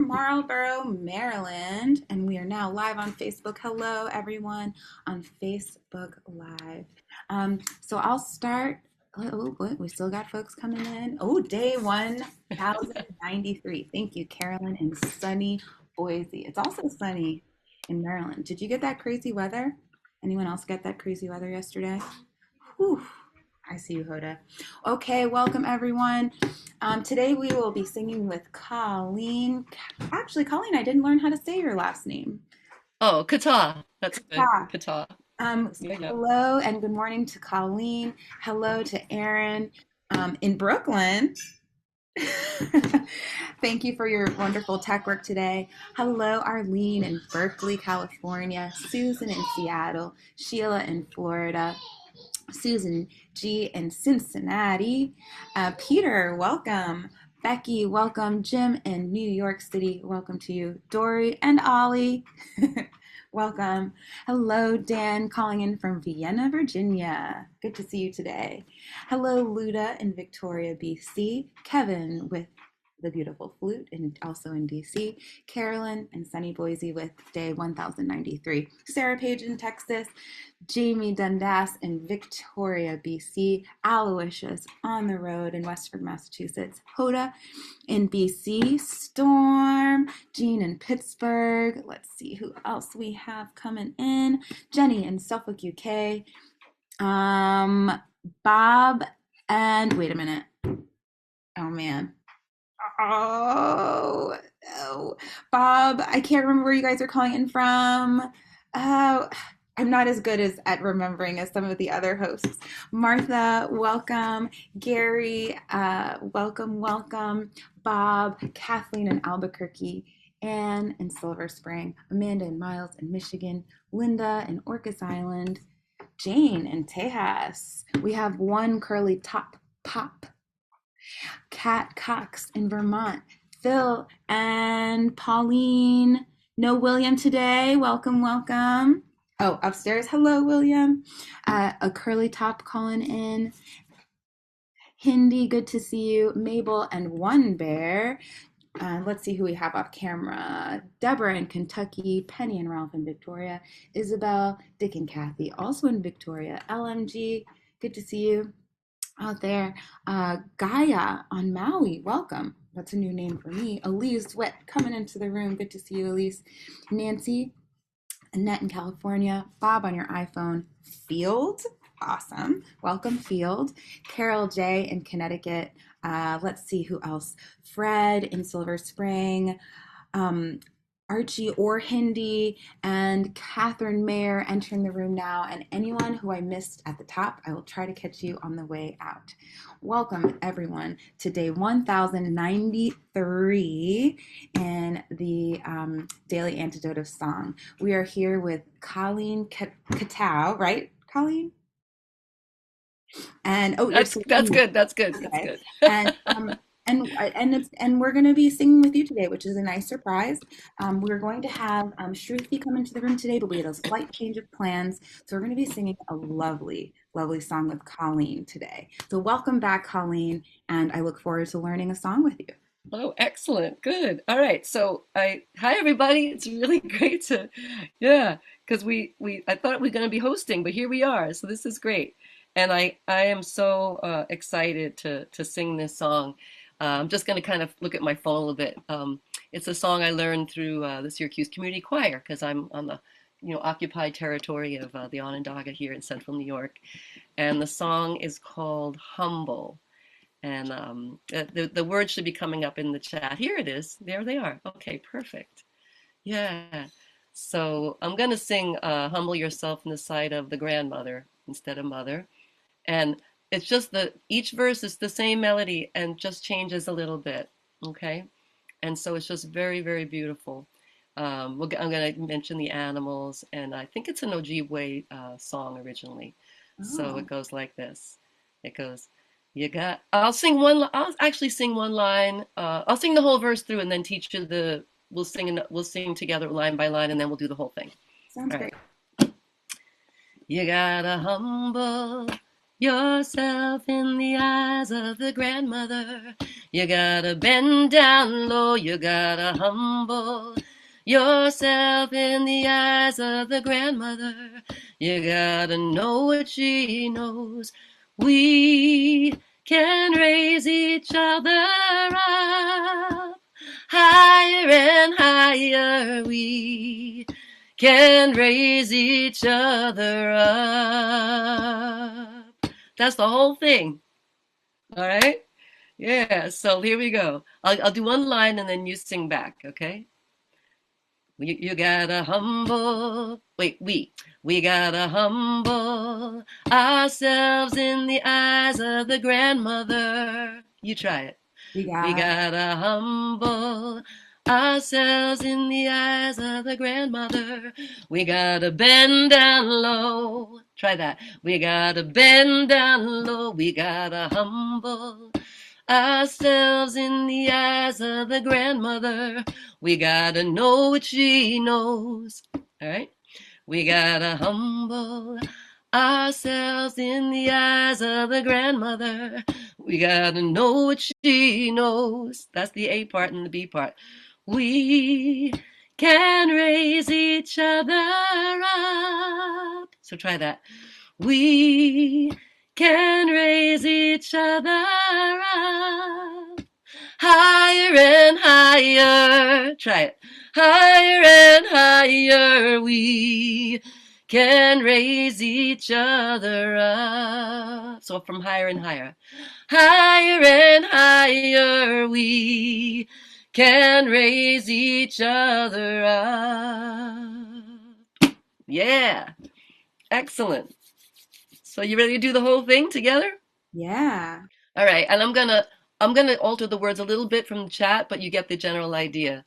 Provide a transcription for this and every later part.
Marlboro, Maryland, and we are now live on Facebook. Hello, everyone on Facebook Live. So I'll start. We still got folks coming in. Oh, day 1093. Thank you, Carolyn in sunny Boise. It's also sunny in Maryland. Did you get that crazy weather? Anyone else get that crazy weather yesterday? Whew. I see you, Hoda. Okay, welcome everyone. Today we will be singing with Colleen. Actually, Colleen, I didn't learn how to say your last name. Oh, Kata. That's good. Kattau. Kata. Yeah, yeah. Hello and good morning to Colleen. Hello to Aaron in Brooklyn. Thank you for your wonderful tech work today. Hello, Arlene in Berkeley, California. Susan in Seattle. Sheila in Florida. Susan G. in Cincinnati. Peter, welcome. Becky, welcome. Jim in New York City, welcome to you. Dory and Ollie, welcome. Hello, Dan, calling in from Vienna, Virginia. Good to see you today. Hello, Luda in Victoria, BC. Kevin with the beautiful flute and also in DC. Carolyn and sunny Boise with day 1093. Sarah Page in Texas. Jamie Dundas in Victoria, BC. Aloysius on the road in Westford, Massachusetts. Hoda in BC. Storm. Jean in Pittsburgh. Let's see who else we have coming in. Jenny in Suffolk, UK. Bob and wait a minute. Oh man. Oh, no. Bob, I can't remember where you guys are calling in from. Oh, I'm not as good as at remembering as some of the other hosts. Martha, welcome. Gary, welcome. Bob, Kathleen in Albuquerque, Anne in Silver Spring, Amanda and Miles in Michigan, Linda in Orcas Island, Jane in Tejas. We have one curly top pop. Kat Cox in Vermont, Phil and Pauline. No William today. Welcome. Oh, upstairs. Hello, William. A curly top calling in. Hindi, good to see you. Mabel and One Bear. Let's see who we have off camera. Deborah in Kentucky, Penny and Ralph in Victoria, Isabel, Dick and Kathy, also in Victoria. LMG, good to see you out there. Gaia on Maui, welcome. That's a new name for me. Elise Wet coming into the room. Good to see you, Elise. Nancy, Annette in California. Bob on your iPhone. Field, awesome. Welcome, Field. Carol J in Connecticut. Let's see who else. Fred in Silver Spring. Archie or Hindi, and Catherine Mayer entering the room now, and anyone who I missed at the top, I will try to catch you on the way out. Welcome, everyone, to day 1093 in the Daily Antidote of Song. We are here with Colleen Kattau, right, Colleen? And oh, you're That's good. That's good. That's okay. good. And we're going to be singing with you today, which is a nice surprise. We're going to have Shruti come into the room today, but we had a slight change of plans, so we're going to be singing a lovely, lovely song with Colleen today. So welcome back, Colleen, and I look forward to learning a song with you. Oh, excellent. Good. All right. So hi everybody. It's really great to, yeah, because I thought we were going to be hosting, but here we are. So this is great. And I am so excited to sing this song. I'm just going to kind of look at my phone a little bit. It's a song I learned through the Syracuse Community Choir because I'm on the occupied territory of the Onondaga here in central New York. And the song is called Humble. And the words should be coming up in the chat. Here it is. There they are. Okay, perfect. Yeah. So I'm going to sing Humble Yourself in the Sight of the Grandmother instead of Mother. And it's just each verse is the same melody and just changes a little bit. Okay. And so it's just very, very beautiful. I'm going to mention the animals, and I think it's an Ojibwe song originally. So Oh, it goes like this. It goes, I'll actually sing one line. I'll sing the whole verse through and then teach you we'll sing together line by line, and then we'll do the whole thing. sounds All great. right. You gotta humble yourself in the eyes of the grandmother. You gotta bend down low, you gotta humble yourself in the eyes of the grandmother. You gotta know what she knows. We can raise each other up higher and higher. We can raise each other up. That's the whole thing. All right? Yeah, so here we go. I'll do one line and then you sing back, okay? You gotta humble, we gotta humble ourselves in the eyes of the grandmother. You try it. We We got gotta humble ourselves in the eyes of the grandmother. We gotta bend down low. Try that. We gotta bend down low. We gotta humble ourselves in the eyes of the grandmother. We gotta know what she knows. All right? We gotta humble ourselves in the eyes of the grandmother. We gotta know what she knows. That's the A part and the B part. We can raise each other up. So try that. We can raise each other up higher and higher. Try it. Higher and higher. We can raise each other up. So from higher and higher. Higher and higher. We can raise each other up. Yeah. Excellent. So you ready to do the whole thing together? yeah. All right, and I'm gonna alter the words a little bit from the chat, but you get the general idea.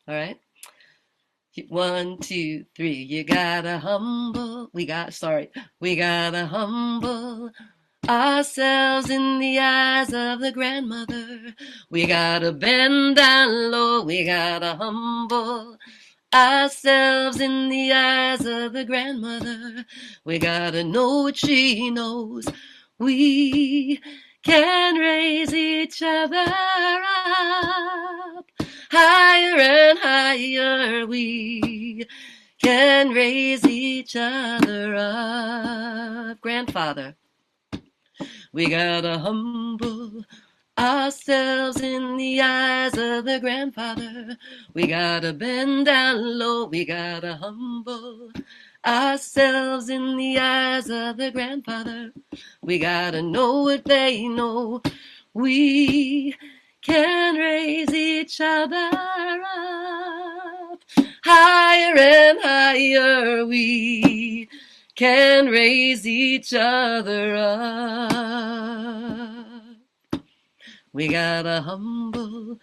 All right. One, two, three. You gotta humble. We gotta humble ourselves in the eyes of the grandmother. We gotta bend down low. We gotta humble ourselves in the eyes of the grandmother. We gotta know what she knows. We can raise each other up higher and higher. We can raise each other up. Grandfather, we gotta humble ourselves in the eyes of the grandfather. We gotta bend down low. We gotta humble ourselves in the eyes of the grandfather. We gotta know what they know. We can raise each other up higher and higher. We can raise each other up. We gotta humble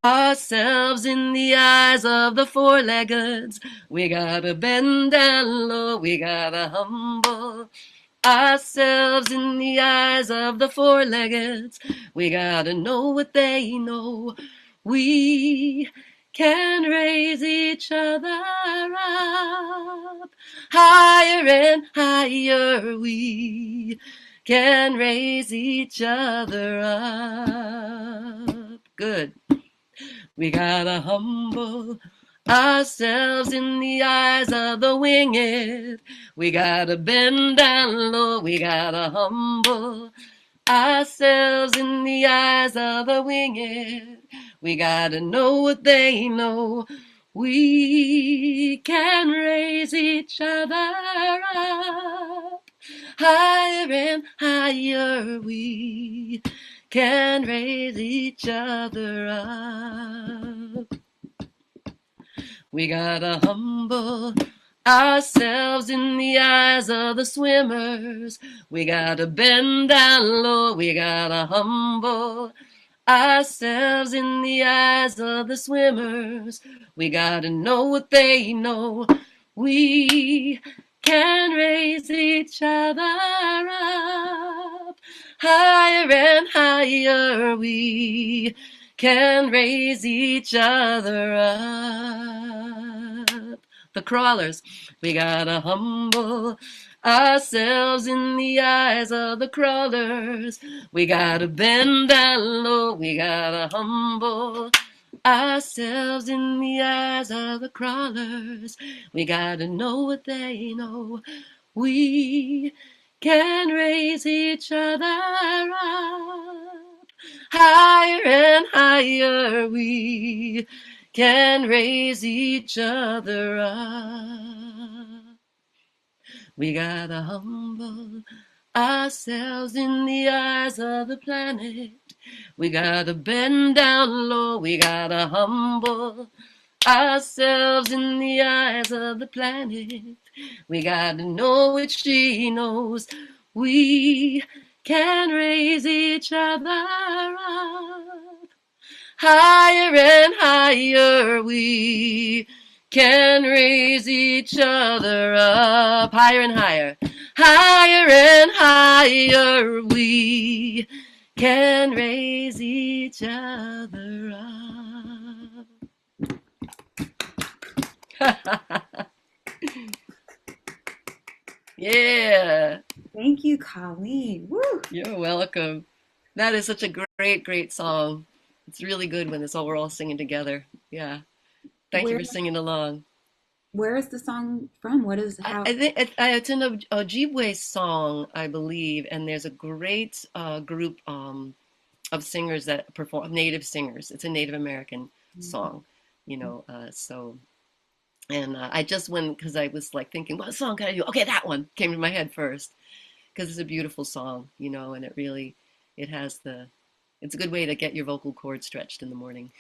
ourselves in the eyes of the four-leggeds. We gotta bend down low. We gotta humble ourselves in the eyes of the four-leggeds. We gotta know what they know. We can raise each other up higher and higher. We can raise each other up. Good. We gotta humble ourselves in the eyes of the winged. We gotta bend down low. We gotta humble ourselves in the eyes of the winged. We gotta know what they know. We can raise each other up higher and higher. We can raise each other up. We gotta humble ourselves in the eyes of the swimmers. We gotta bend down low. We gotta humble ourselves in the eyes of the swimmers. We gotta know what they know. We can raise each other up higher and higher. We can raise each other up. the crawlers. We gotta humble ourselves in the eyes of the crawlers. We gotta bend down low. We gotta humble ourselves in the eyes of the crawlers. We gotta know what they know. We can raise each other up. Higher and higher we can raise each other up. We gotta humble ourselves in the eyes of the planet. We gotta bend down low. We gotta humble ourselves in the eyes of the planet. We gotta know what she knows. We can raise each other up. Higher and higher we can raise each other up. Higher and higher. Higher and higher we can raise each other up. Yeah. Thank you, Colleen. Woo! You're welcome. That is such a great, great song. It's really good when we're all singing together. Yeah. Thank you Where for singing along. where is the song from? What is how? I think it's in a Ojibwe song, I believe, and there's a great group of singers that perform, native singers. It's a Native American song, so. And I just went because I was like thinking, what song can I do? Okay, that one came to my head first because it's a beautiful song, and it has it's a good way to get your vocal cords stretched in the morning.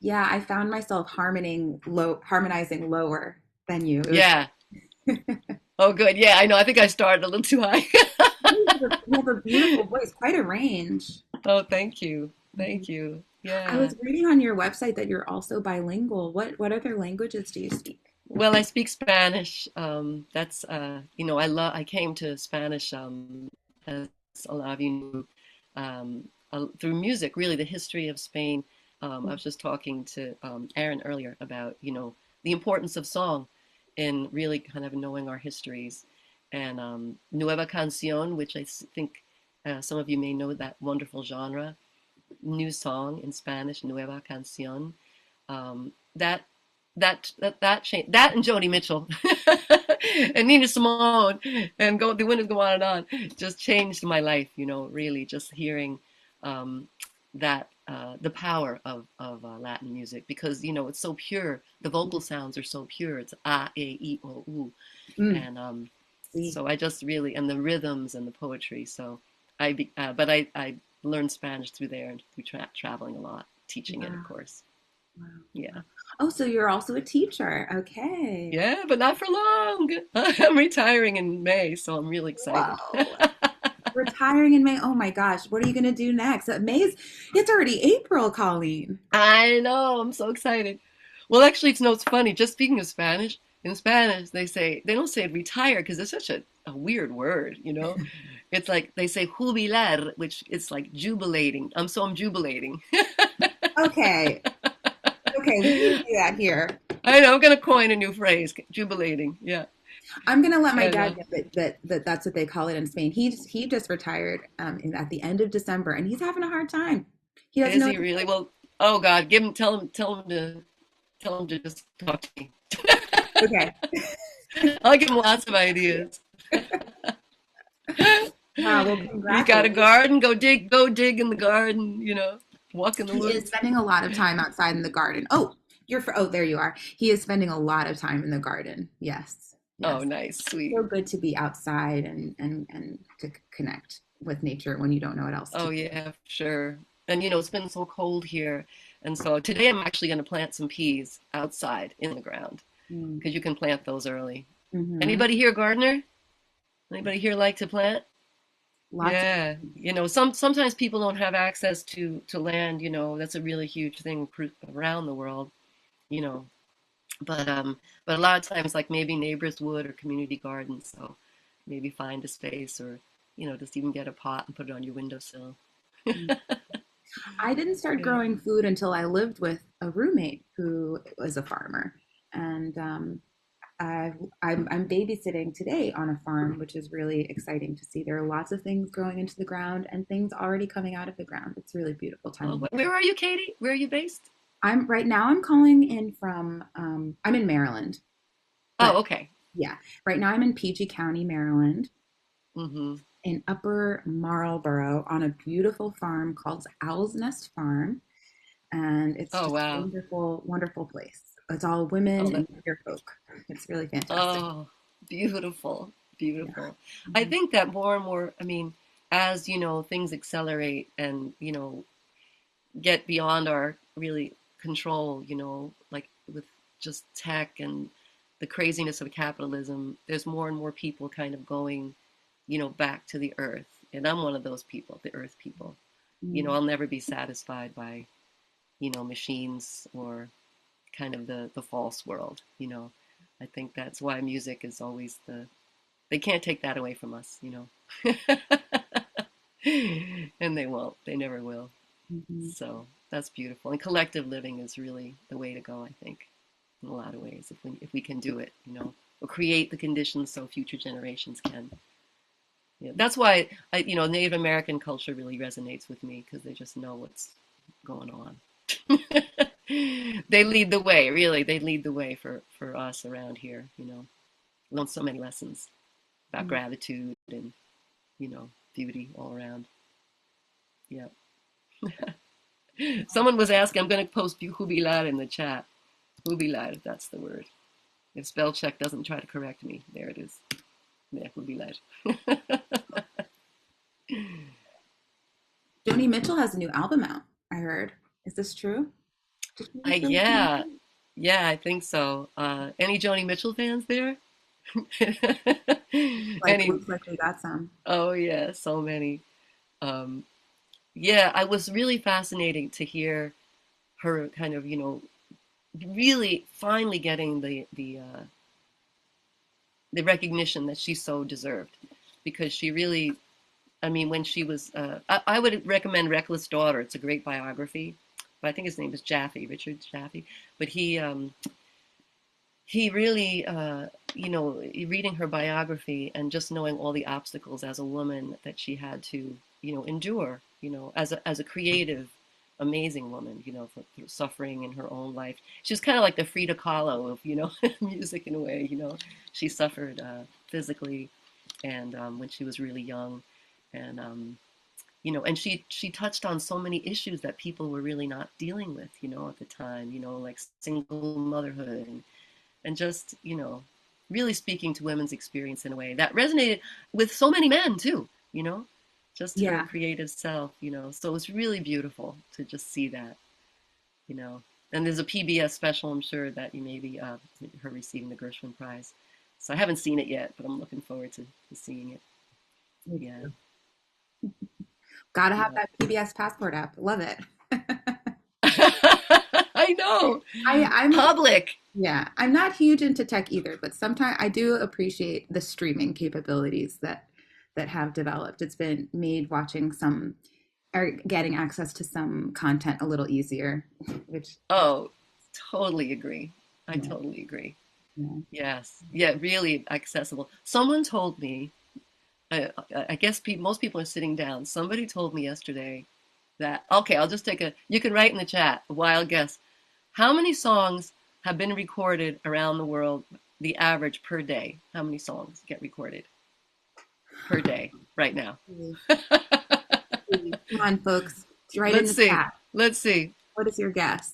Yeah, I found myself harmonizing lower than you. It was Yeah. Oh, good. Yeah, I know. I think I started a little too high. you have a beautiful voice, quite a range. Oh, thank you. Mhm. Thank you. I Yeah. was reading on your website that you're also bilingual. What other languages do you speak? Well, I speak Spanish. That's I came to Spanish as a lot of you know, through music. Really, the history of Spain. I was just talking to Aaron earlier about the importance of song in really kind of knowing our histories. And Nueva Canción, which I think some of you may know that wonderful genre, new song in Spanish, Nueva Canción. That that and Joni Mitchell and Nina Simone and the winners go on and on just changed my life, really just hearing that the power of Latin music because it's so pure. The vocal sounds are so pure. It's A, E, I, O, U, Mm, and see. so I just really and the rhythms and the poetry. So I learned Spanish through there and through traveling a lot, teaching it, of Wow. course. Wow. Yeah. Oh, so you're also a teacher. Okay. Yeah, but not for long. I'm retiring in May, so I'm really excited. Whoa. Retiring in May. Oh my gosh. What are you going to do next? It's already April, Colleen. I know, I'm so excited. Well, actually, it's funny. Just speaking of Spanish, in Spanish, they don't say retire because it's such a weird word, It's like they say jubilar, which is like jubilating. I'm jubilating. Okay. Okay, we need to do that here. I know, I'm gonna coin a new phrase, jubilating. Yeah. I'm gonna let my And dad know that's what they call it in Spain. He just retired at the end of December, and he's having a hard time. He doesn't is know he what to really? Well, oh God, tell him to just talk to me. say. Okay. I'll give him lots of ideas. Wow. Well, You got a congratulations. garden? Go dig in the garden, walk in the He is woods. spending a lot of time outside in the garden. Oh, there you are. He is spending a lot of time in the garden. Yes. Oh, Yes. nice, sweet. So good to be outside and to connect with nature when you don't know what else to Oh, do. yeah, sure. And it's been so cold here. And so today I'm actually going to plant some peas outside in the ground Mm. because you can plant those early. Hmm. Anybody here, gardener? Anybody here like to plant? Lots of. Yeah, sometimes people don't have access to land, that's a really huge thing around the world, you know. But a lot of times like maybe neighbors would or community gardens, so maybe find a space or just even get a pot and put it on your windowsill. I didn't start Yeah. growing food until I lived with a roommate who was a farmer. and I'm babysitting today on a farm, which is really exciting to see. There are lots of things growing into the ground and things already coming out of the ground. It's a really beautiful time Oh, of year. where are you, Katie? Where are you based? I'm right now. I'm calling in from. I'm in Maryland, but Oh, okay. yeah, right now I'm in PG County, Maryland, Mm-hmm. in Upper Marlboro on a beautiful farm called Owl's Nest Farm, and it's Oh, just a wow. wonderful, wonderful place. It's all women Oh, and queer folk. It's really fantastic. oh, beautiful, Yeah. beautiful. I Mhm. think that more and more, I mean, as things accelerate and get beyond our really control, like with just tech and the craziness of capitalism, there's more and more people kind of going, back to the earth. And I'm one of those people, the earth people. Mm. I'll never be satisfied by, machines or kind of the false world. I think that's why music is always they can't take that away from us. And they won't, they never will. Mhm. So that's beautiful. And collective living is really the way to go, I think, in a lot of ways, if we can do it, or create the conditions so future generations can. Yeah, that's why Native American culture really resonates with me because they just know what's going on. They lead the way, really. They lead the way for us around here. Learn so many lessons about Mm. gratitude and beauty all around. Yeah. Someone was asking. I'm going to post Hubilar in the chat. Hubilar, that's the word. If spell check doesn't try to correct me, there it is. Yeah, Hubilar. Joni Mitchell has a new album out, I heard. Is this true? Did you just release an Yeah, album? yeah, I think so. Any Joni Mitchell fans there? Like, Any? looks like we got some. Oh yeah, so many. Um, yeah, I was really fascinating to hear her kind of, really finally getting the recognition that she so deserved, because she really, I mean, when she was, I would recommend Reckless Daughter. It's a great biography. But I think his name is Jaffe, Richard Jaffe. But he really, reading her biography and just knowing all the obstacles as a woman that she had to, endure, as a creative, amazing woman, through suffering in her own life. She was kind of like the Frida Kahlo of, music in a way. She suffered physically, and when she was really young, and and she touched on so many issues that people were really not dealing with, at the time, like single motherhood and just, really speaking to women's experience in a way that resonated with so many men too, just her Yeah. creative self, So it was really beautiful to just see that, you know. And there's a PBS special, I'm sure, that you maybe her receiving the Gershwin Prize. So I haven't seen it yet, but I'm looking forward to seeing it. Me Yeah, too. Gotta have yeah. that PBS Passport app. Love it. I know. I'm Public. yeah, I'm not huge into tech either, but sometimes I do appreciate the streaming capabilities that have developed. It's been made watching some or getting access to some content a little easier, which Oh, totally agree. I yeah, totally agree. yeah. Yes. Yeah, really accessible. Someone told me, I guess most people are sitting down. Somebody told me yesterday that, okay, I'll just you can write in the chat, a wild guess. How many songs have been recorded around the world, the average per day? How many songs get recorded per day right now? Please, please. Come on, folks. Write in Let's the see. chat. Let's see. What is your guess?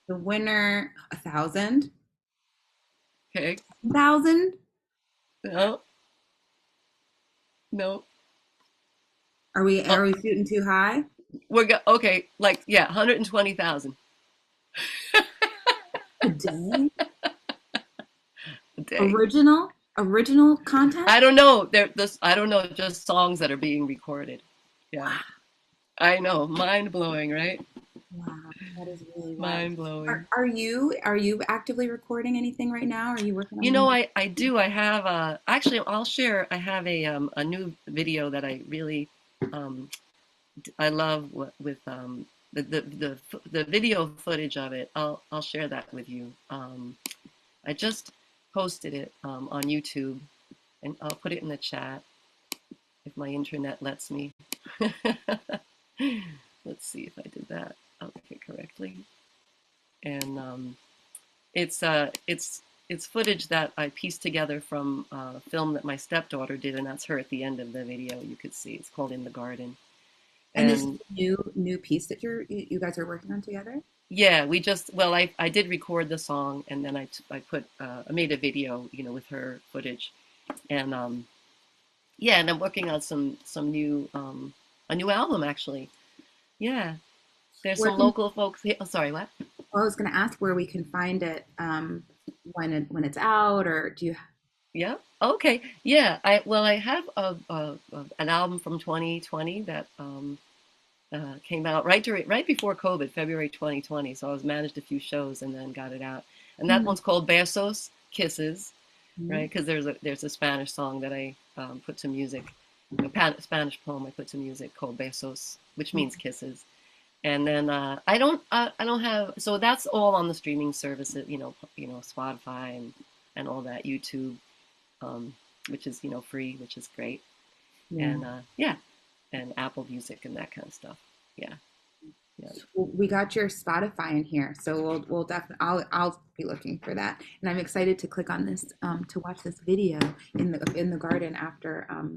The winner, 1,000, Okay. 1,000? No, no. Are Oh, we shooting too high? okay, like, yeah, 120,000 A day? a day. Original content? I don't know. I don't know, just songs that are being recorded. Yeah. I know. Mind blowing, right? Wow, that is really wild. Mind blowing. Are you actively recording anything right now? Are you working on any music? I do. I have actually I'll share. I have a new video that I really I love with the video footage of it. I'll share that with you. I just posted it on YouTube, and I'll put it in the chat if my internet lets me. Let's see if I did that okay correctly. And it's footage that I pieced together from a film that my stepdaughter did, and that's her at the end of the video. You could see it's called In the Garden. And this is And a new piece that you guys are working on together? yeah, we just well, I did record the song, and then I made a video, with her footage, and yeah, and I'm working on some new a new album actually. Yeah, there's Where some can local folks here. Oh, sorry, what? Well, I was going to ask where we can find it when it's out, or do you? Yeah. Okay. Yeah. I have an album from 2020 that came out right before COVID, February 2020. So I was managed a few shows and then got it out. And that Mhm. one's called Besos, Kisses, right? Because there's a Spanish song that I put to music, Spanish poem I put to music called Besos, which means kisses. And then I don't have, so that's all on the streaming services, Spotify and all that, YouTube, um, which is free, which is great, Yeah. and yeah, and Apple Music and that kind of stuff. Yeah, yeah, Well, we got your Spotify in here, so we'll definitely I'll be looking for that, and I'm excited to click on this to watch this video in the garden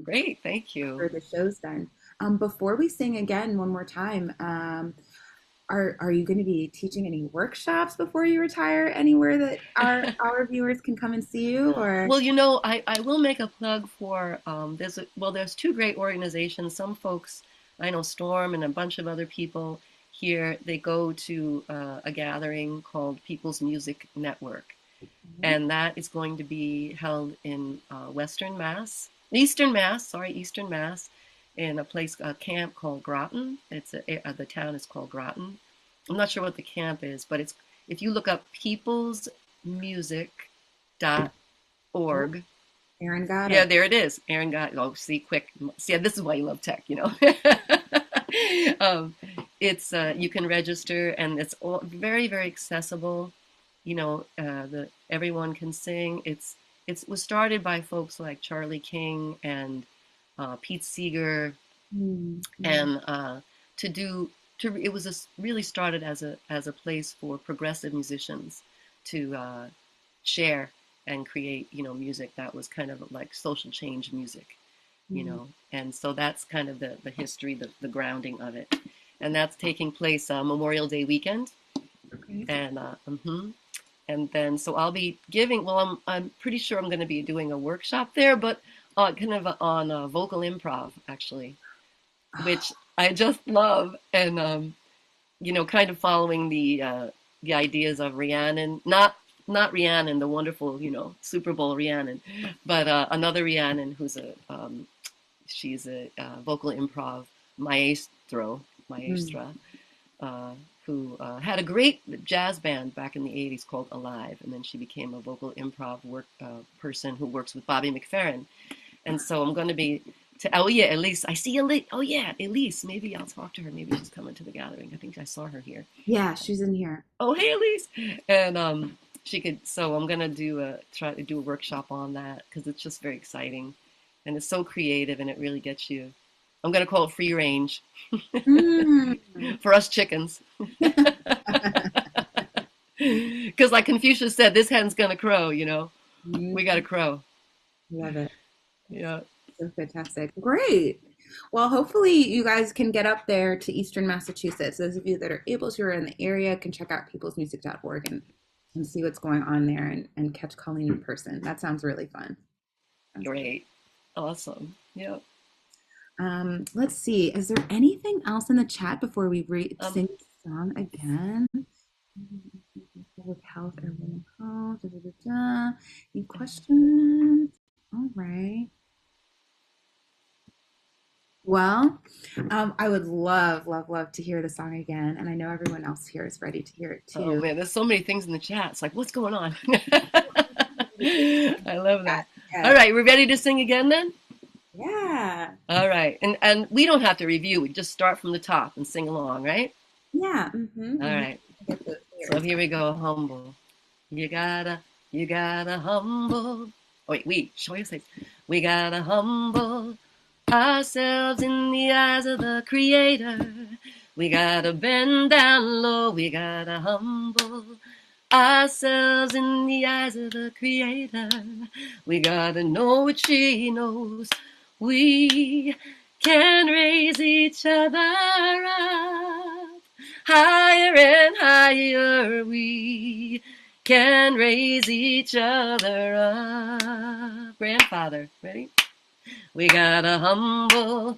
great, thank after you. the show's done. Before we sing again one more time, are you going to be teaching any workshops before you retire anywhere that our viewers can come and see you? Or Well, I will make a plug for there's two great organizations. Some folks I know, Storm and a bunch of other people here. They go to a gathering called People's Music Network, and that is going to be held in Eastern Mass, sorry, Eastern Mass, in a camp called Groton. The town is called Groton. I'm not sure what the camp is, but it's if you look up oh, peoplesmusic.org. Aaron got Yeah, it. there it is. Aaron got. Oh, see, quick. See, this is why you love tech. um, it's you can register, and it's all very, very accessible. The everyone can sing. It was started by folks like Charlie King and Pete Seeger, Mm-hmm. and to do to it was really started as a place for progressive musicians to share and create music that was kind of like social change music, and so that's kind of the history, the grounding of it, and that's taking place Memorial Day weekend, Okay. and and then so I'll be giving, well, I'm pretty sure I'm going to be doing a workshop there, but kind of on vocal improv actually, which I just love, and kind of following the ideas of Rhiannon, not Rhiannon, the wonderful, Super Bowl Rhiannon, but another Rhiannon who's she's a vocal improv Mm-hmm. maestra, uh, who had a great jazz band back in the '80s called Alive, and then she became a vocal improv person who works with Bobby McFerrin. And so I'm going to be oh yeah, Elise. I see Elise. Oh yeah, Elise. Maybe I'll talk to her. Maybe she's coming to the gathering. I think I saw her here. Yeah, she's in here. Oh hey, Elise. And she could. So I'm gonna try to do a workshop on that because it's just very exciting, and it's so creative, and it really gets you. I'm gonna call it free range Mm. for us chickens, because like Confucius said, this hen's gonna crow. We got to Mhm. crow. Love it. Yeah. So fantastic. Great. Well, hopefully you guys can get up there to Eastern Massachusetts. Those of you that are able to or in the area can check out peoplesmusic.org and see what's going on there and catch Colleen in person. That sounds really fun. Sounds good. Great. Awesome. Yeah. Let's see. Is there anything else in the chat before we Um, sing the song again? With health or mental health. Da, da, da, da. Any questions? All right. Well, I would love, love, love to hear the song again, and I know everyone else here is ready to hear it oh too. man, there's so many things in the chat. It's like, what's going on? I love that. All Yes. right, we're ready to sing again then? Yeah. All right. And we don't have to review. We just start from the top and sing along, right? Yeah. All Mm-hmm. right. Get those So lyrics. here we go. Humble. You gotta humble. Oh, wait, show your face. We gotta humble ourselves in the eyes of the Creator. We gotta bend down low. We gotta humble ourselves in the eyes of the Creator. We gotta know what she knows. We can raise each other up. Higher and higher we can raise each other up. Grandfather, ready? We gotta humble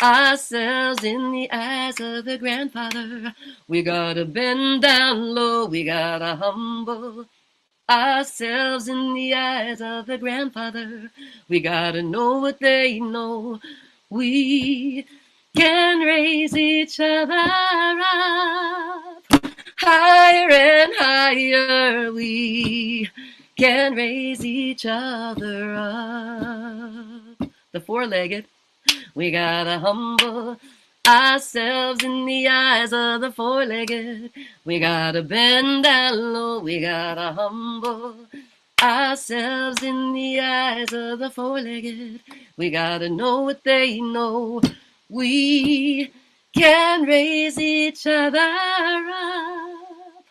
ourselves in the eyes of the grandfather. We gotta bend down low. We gotta humble ourselves in the eyes of the grandfather. We gotta know what they know. We can raise each other up. Higher and higher we can raise each other up. The four-legged. We gotta humble ourselves in the eyes of the four-legged. We gotta bend down low. We gotta humble ourselves in the eyes of the four-legged. We gotta know what they know. We can raise each other up.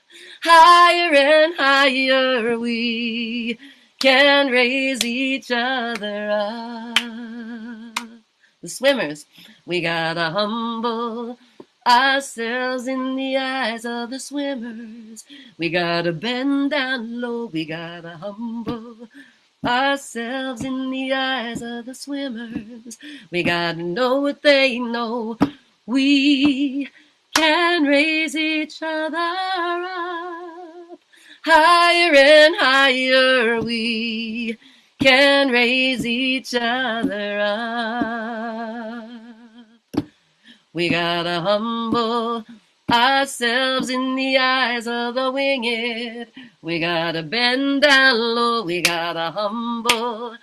Higher and higher we can raise each other up. The swimmers, we gotta humble ourselves in the eyes of the swimmers. We gotta bend down low. We gotta humble ourselves in the eyes of the swimmers. We gotta know what they know. We can raise each other up. Higher and higher we can raise each other up. We gotta humble ourselves in the eyes of the winged. We gotta bend down low. We gotta humble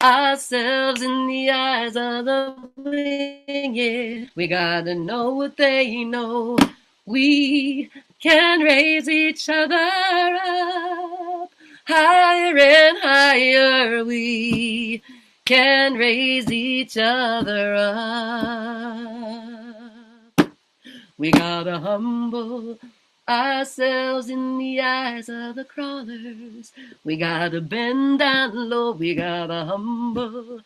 ourselves in the eyes of the winged. We gotta know what they know. We can raise each other up. Higher and higher we can raise each other up. We gotta humble ourselves in the eyes of the crawlers. We gotta bend down low. We gotta humble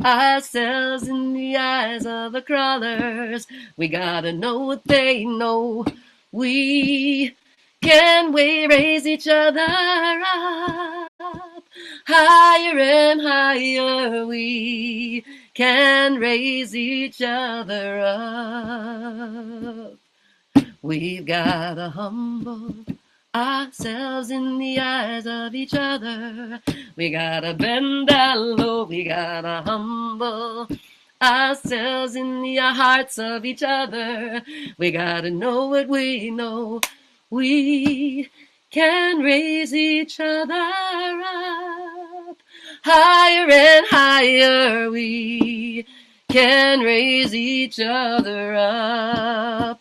ourselves in the eyes of the crawlers. We gotta know what they know. We can we raise each other up? Higher and higher we can raise each other up. We've gotta humble ourselves in the eyes of each other. We gotta bend down low. We gotta humble ourselves in the hearts of each other. We gotta know what we know. We can raise each other up. Higher and higher we can raise each other up.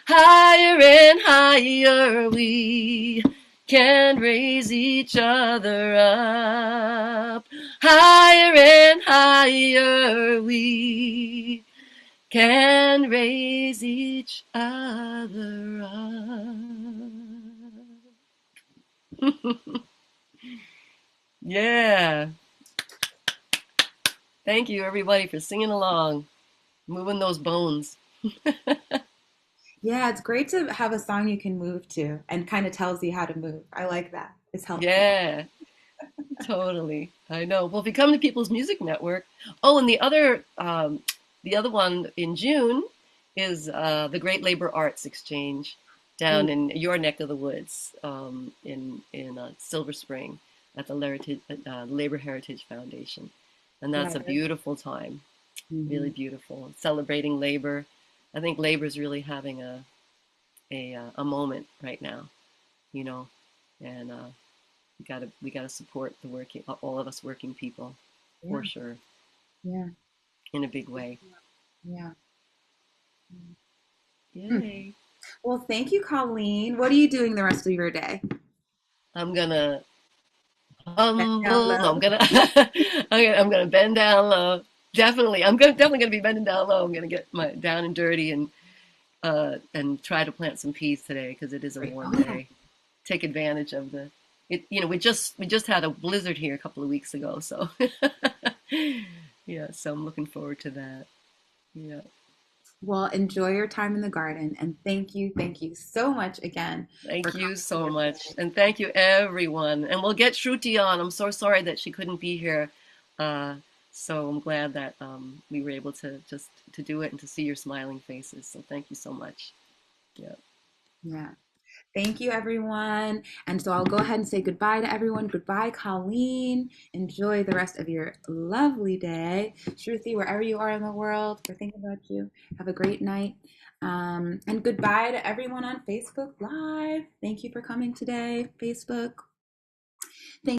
Higher and higher we can raise each other up. Higher and higher we can raise each other up. Yeah. Thank you, everybody, for singing along, moving those bones. Yeah, it's great to have a song you can move to and kind of tells you how to move. I like that. It's helpful. Yeah, totally. I know. Well, if you come to People's Music Network, oh, and the other one in June is the Great Labor Arts Exchange Ooh, down in your neck of the woods, in Silver Spring at the Labor Heritage Foundation, and yeah. that's a beautiful time. Really Mhm. beautiful, celebrating labor. I think labor is really having a moment right now, you know, and we gotta support the working, all of us working people, for Yeah, sure, yeah, in a big way. yeah. Hmm. Yay! Well, thank you, Colleen. What are you doing the rest of your day? I'm gonna Down humble. No, I'm low. gonna I'm gonna bend down low. Definitely, definitely gonna be bending down low. I'm gonna get my down and dirty and try to plant some peas today because it is a Great. warm Oh yeah. day. Take advantage of the it. We just had a blizzard here a couple of weeks ago, so yeah. So I'm looking forward to that. Yeah. Well, enjoy your time in the garden, and thank you so much again for Thank you coming so here much. today. And thank you, everyone. And we'll get Shruti on. I'm so sorry that she couldn't be here. Uh, so I'm glad that we were able to just to do it and to see your smiling faces. So thank you so much. Yeah. Yeah. Thank you, everyone. And so I'll go ahead and say goodbye to everyone. Goodbye, Colleen. Enjoy the rest of your lovely day. Shruti, wherever you are in the world, we're thinking about you. Have a great night. And goodbye to everyone on Facebook Live. Thank you for coming today, Facebook.